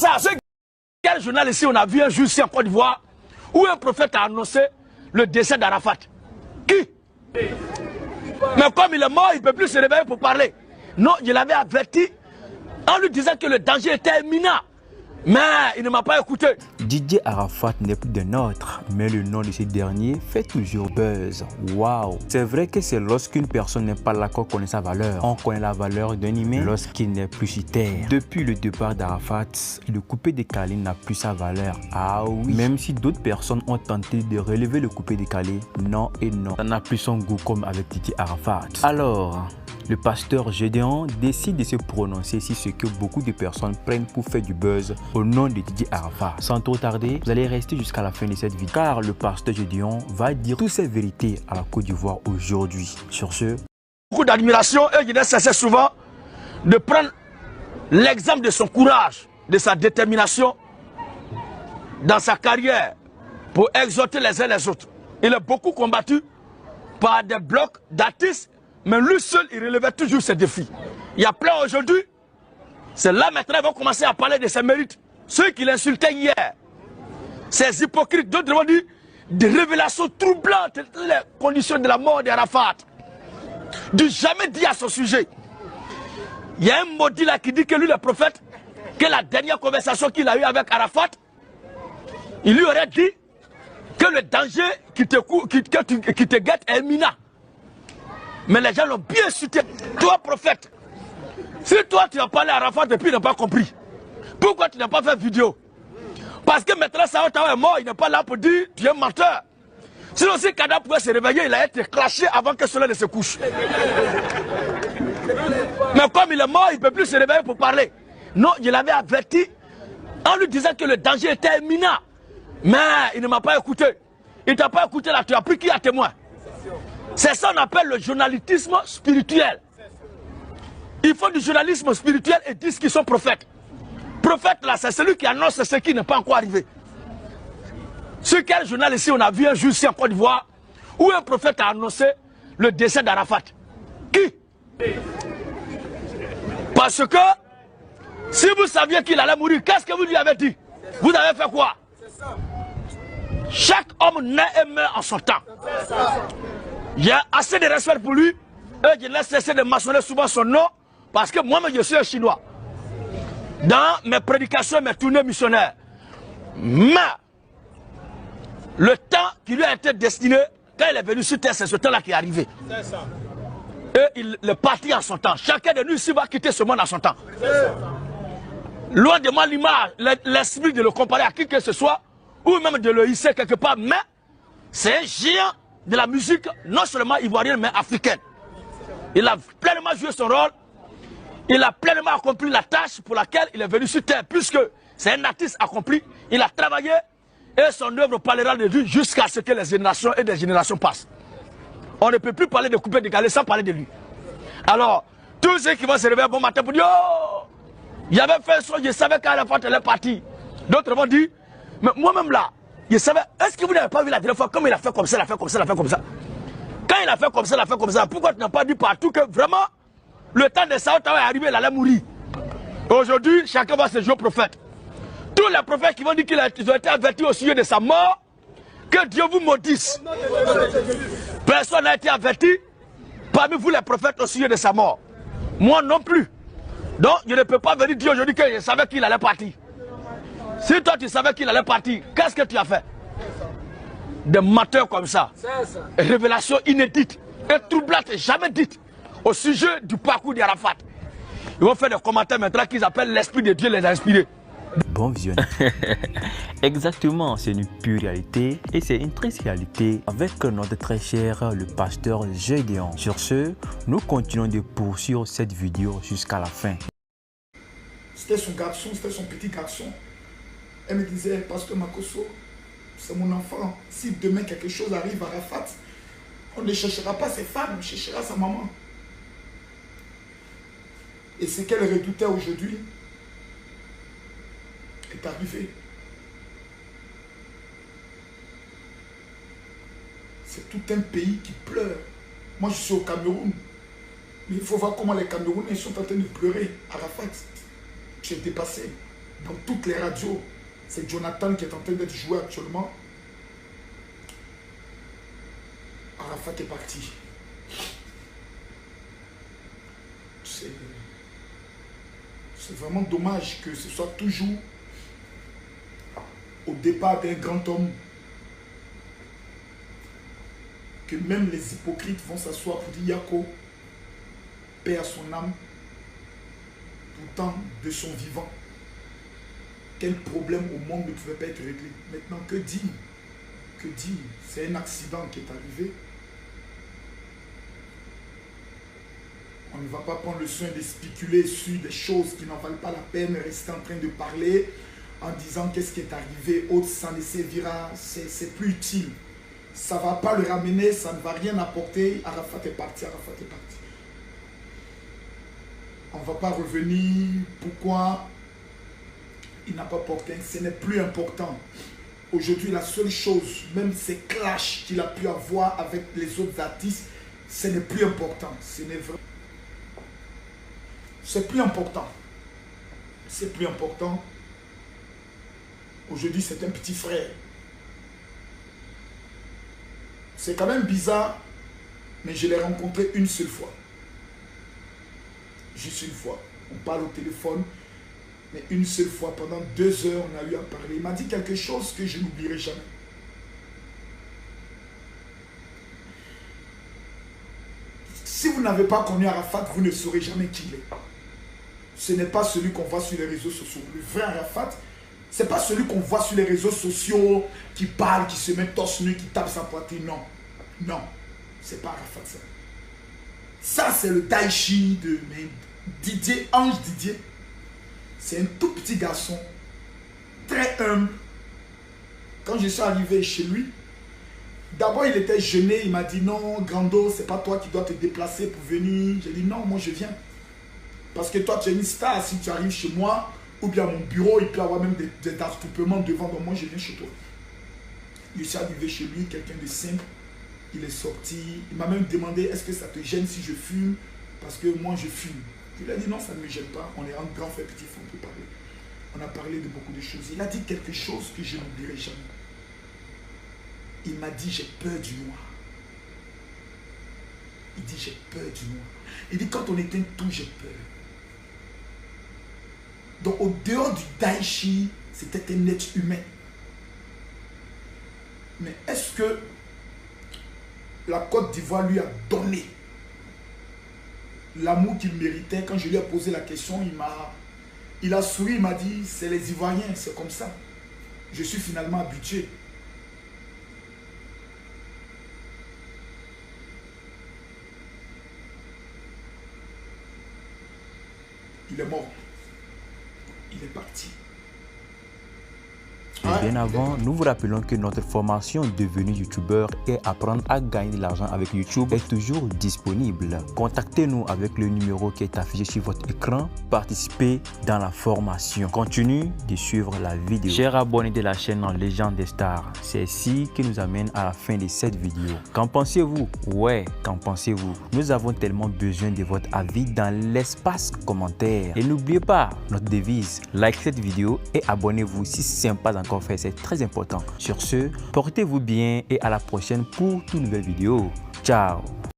pas ça. Quel journal ici, on a vu un jour ici en Côte d'Ivoire où un prophète a annoncé le décès d'Arafat? Qui? Mais comme il est mort, il ne peut plus se réveiller pour parler. Non, je l'avais averti en lui disant que le danger était imminent. Mais il ne m'a pas écouté. Didier Arafat n'est plus d'un autre, mais le nom de ce dernier fait toujours buzz. Waouh! C'est vrai que c'est lorsqu'une personne n'est pas là qu'on connaît sa valeur. On connaît la valeur d'un humain lorsqu'il n'est plus sur terre. Depuis le départ d'Arafat, le coupé décalé n'a plus sa valeur. Ah oui! Même si d'autres personnes ont tenté de relever le coupé décalé, non et non. Ça n'a plus son goût comme avec Didier Arafat. Alors, le pasteur Gédéon décide de se prononcer sur ce que beaucoup de personnes prennent pour faire du buzz au nom de Didier Arafat. Sans trop tarder, vous allez rester jusqu'à la fin de cette vidéo car le pasteur Gédéon va dire toutes ces vérités à la Côte d'Ivoire aujourd'hui. Sur ce, beaucoup d'admiration et je ne cesse souvent de prendre l'exemple de son courage, de sa détermination dans sa carrière pour exhorter les uns les autres. Il a beaucoup combattu par des blocs d'artistes. Mais lui seul, il relevait toujours ses défis. Il y a plein aujourd'hui. C'est là maintenant qu'ils vont commencer à parler de ses mérites. Ceux qui l'insultaient hier. Ces hypocrites, d'autres vont dire des révélations troublantes, les conditions de la mort d'Arafat. Du jamais dit à son sujet. Il y a un maudit là qui dit que lui, le prophète, que la dernière conversation qu'il a eue avec Arafat, il lui aurait dit que le danger qui te guette est imminent. Mais les gens l'ont bien cité. Toi, prophète, si toi tu as parlé à Arafat et puis il n'a pas compris, pourquoi tu n'as pas fait vidéo? Parce que maintenant Saotawa est mort, il n'est pas là pour dire tu es menteur. Sinon, si Kada pouvait se réveiller, il a été clashé avant que cela ne se couche. Mais comme il est mort, il ne peut plus se réveiller pour parler. Non, je l'avais averti en lui disant que le danger était imminent. Mais il ne m'a pas écouté. Il ne t'a pas écouté là, tu as pris qui à témoin? C'est ça qu'on appelle le journalisme spirituel. Il faut du journalisme spirituel et disent qu'ils sont prophètes. Prophète là, c'est celui qui annonce ce qui n'est pas encore arrivé. Sur quel journal ici on a vu un jour ici en Côte d'Ivoire où un prophète a annoncé le décès d'Arafat? Qui? Parce que si vous saviez qu'il allait mourir, qu'est-ce que vous lui avez dit? Vous avez fait quoi? Chaque homme naît et meurt en son temps. J'ai assez de respect pour lui et je laisse cesser de mentionner souvent son nom parce que moi-même je suis un Chinois. Dans mes prédications, mes tournées missionnaires. Mais le temps qui lui a été destiné, quand il est venu sur terre, c'est ce temps-là qui est arrivé. Et il est parti en son temps. Chacun de nous ici va quitter ce monde en son temps. Loin de moi l'image, l'esprit de le comparer à qui que ce soit, ou même de le hisser quelque part, mais c'est un géant de la musique, non seulement ivoirienne, mais africaine. Il a pleinement joué son rôle, il a pleinement accompli la tâche pour laquelle il est venu sur terre, puisque c'est un artiste accompli, il a travaillé et son œuvre parlera de lui jusqu'à ce que les générations et des générations passent. On ne peut plus parler de coupé décalé sans parler de lui. Alors, tous ceux qui vont se réveiller bon matin pour dire oh, il avait fait ça, je savais qu'Arafat allait partir. D'autres vont dire, mais moi-même là, je savais, est-ce que vous n'avez pas vu la dernière fois, comme il a fait comme ça, il a fait comme ça, il a fait comme ça. Quand il a fait comme ça, il a fait comme ça, pourquoi tu n'as pas dit partout que vraiment, le temps de Saotawa est arrivé, il allait mourir. Aujourd'hui, chacun va se jouer au prophète. Tous les prophètes qui vont dire qu'ils ont été avertis au sujet de sa mort, que Dieu vous maudisse. Personne n'a été averti parmi vous les prophètes au sujet de sa mort. Moi non plus. Donc, je ne peux pas venir dire aujourd'hui que je savais qu'il allait partir. Si toi tu savais qu'il allait partir, qu'est-ce que tu as fait? Des menteurs comme ça. Révélation inédite et troublante, jamais dite au sujet du parcours d'Arafat. Ils vont faire des commentaires maintenant qu'ils appellent l'esprit de Dieu les a inspirés. Bon visionnage. Exactement, c'est une pure réalité et c'est une triste réalité avec notre très cher le pasteur Gédéon. Sur ce, nous continuons de poursuivre cette vidéo jusqu'à la fin. C'était son garçon, c'était son petit garçon. Elle me disait, pasteur Makosso, c'est mon enfant. Si demain quelque chose arrive à Arafat, on ne cherchera pas ses femmes, on cherchera sa maman. Et ce qu'elle redoutait aujourd'hui est arrivé. C'est tout un pays qui pleure. Moi, je suis au Cameroun. Mais il faut voir comment les Camerounais sont en train de pleurer. Arafat, tu es dépassé. dans toutes les radios. C'est Jonathan qui est en train d'être joué actuellement. Arafat est parti. C'est vraiment dommage que ce soit toujours au départ d'un grand homme que même les hypocrites vont s'asseoir pour dire Yako, paix à son âme, pourtant de son vivant. Quel problème au monde ne pouvait pas être réglé? Maintenant, que dire? Que dire? C'est un accident qui est arrivé. On ne va pas prendre le soin de spéculer sur des choses qui n'en valent pas la peine, rester en train de parler en disant qu'est-ce qui est arrivé, autre, ça ne servira, c'est plus utile. Ça ne va pas le ramener, ça ne va rien apporter. Arafat est parti, Arafat est parti. On ne va pas revenir. Pourquoi il n'a pas porté? Ce n'est plus important. Aujourd'hui, la seule chose, même ces clashs qu'il a pu avoir avec les autres artistes, ce n'est plus important. Ce n'est vrai. C'est plus important. C'est plus important. Aujourd'hui, c'est un petit frère. C'est quand même bizarre, mais je l'ai rencontré une seule fois. Juste une fois. On parle au téléphone, mais une seule fois, pendant 2 heures, on a eu à parler. Il m'a dit quelque chose que je n'oublierai jamais. Si vous n'avez pas connu Arafat, vous ne saurez jamais qui il est. Ce n'est pas celui qu'on voit sur les réseaux sociaux. Le vrai Arafat, ce n'est pas celui qu'on voit sur les réseaux sociaux, qui parle, qui se met torse nu, qui tape sa poitrine. Non. Non. C'est pas Arafat ça. Ça, c'est le tai chi de Didier, Ange Didier. C'est un tout petit garçon, très humble. Quand je suis arrivé chez lui, d'abord il était gêné, il m'a dit non, Grando, c'est pas toi qui dois te déplacer pour venir. J'ai dit non, moi je viens. Parce que toi tu es une star, si tu arrives chez moi, ou bien à mon bureau, il peut y avoir même des attroupements devant, donc moi je viens chez toi. Je suis arrivé chez lui, quelqu'un de simple, il est sorti, il m'a même demandé est-ce que ça te gêne si je fume, parce que moi je fume. Je lui ai dit non, ça ne me gêne pas, on est en grand fait petit, on peut parler. On a parlé de beaucoup de choses. Il a dit quelque chose que je n'oublierai jamais. Il m'a dit j'ai peur du noir. Il dit j'ai peur du noir. Il dit quand on éteint tout, j'ai peur. Donc au dehors du Daichi, c'était un être humain. Mais est-ce que la Côte d'Ivoire lui a donné l'amour qu'il méritait? Quand je lui ai posé la question, il a souri, il m'a dit c'est les Ivoiriens, c'est comme ça. Je suis finalement habitué. Il est mort. Il est parti. Mais bien avant, nous vous rappelons que notre formation devenue youtubeur et apprendre à gagner de l'argent avec YouTube est toujours disponible. Contactez-nous avec le numéro qui est affiché sur votre écran. Participez dans la formation. Continuez de suivre la vidéo. Chers abonnés de la chaîne en Légende des Stars, c'est ici qui nous amène à la fin de cette vidéo. Qu'en pensez-vous? Ouais, qu'en pensez-vous? Nous avons tellement besoin de votre avis dans l'espace commentaire. Et n'oubliez pas notre devise, like cette vidéo et abonnez-vous si ce n'est pas encore fait, c'est très important. Sur ce, portez-vous bien et à la prochaine pour toute nouvelle vidéo. Ciao!